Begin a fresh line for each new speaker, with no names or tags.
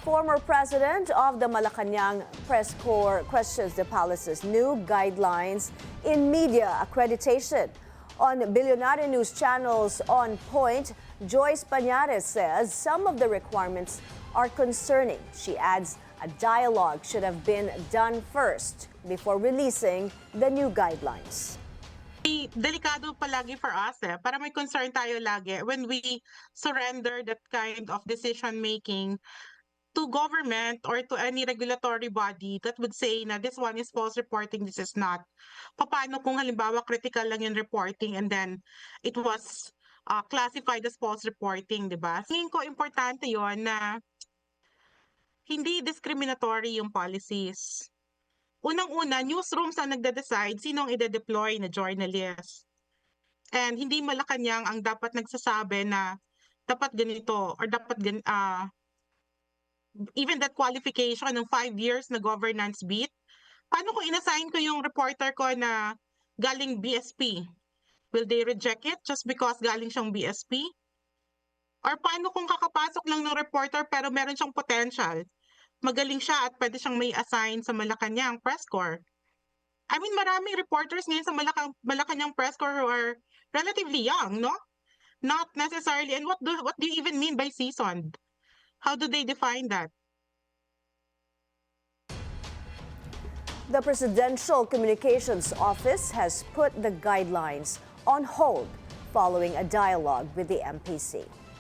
Former president of the Malacanang Press Corps questions the palace's new guidelines in media accreditation. On Billionaire News Channel's On Point, Joyce Pañares says some of the requirements are concerning. She adds a dialogue should have been done first before releasing the new guidelines.
Delikado palagi for us para may concern tayo lagi when we surrender that kind of decision making to government or to any regulatory body that would say na this one is false reporting, this is not. Paano kung halimbawa critical lang yung reporting and then it was classified as false reporting, di ba? Tingin ko importante yon na hindi discriminatory yung policies. Unang-una, newsrooms ang nagde-decide sino ang ide-deploy na journalist. And hindi Malacanang ang dapat nagsasabi na dapat ganito or dapat even that qualification ng 5 years na governance beat. Paano kung inassign ko yung reporter ko na galing BSP? Will they reject it just because galing siyang BSP? Or paano kung kakapasok lang ng reporter pero meron siyang potential? Magaling siya at pwede siyang may assign sa Malacanang Press Corps. I mean, maraming reporters ngayon sa Malacanang Press Corps who are relatively young, no? Not necessarily. And what do you even mean by seasoned? How do they define that?
The Presidential Communications Office has put the guidelines on hold following a dialogue with the MPC.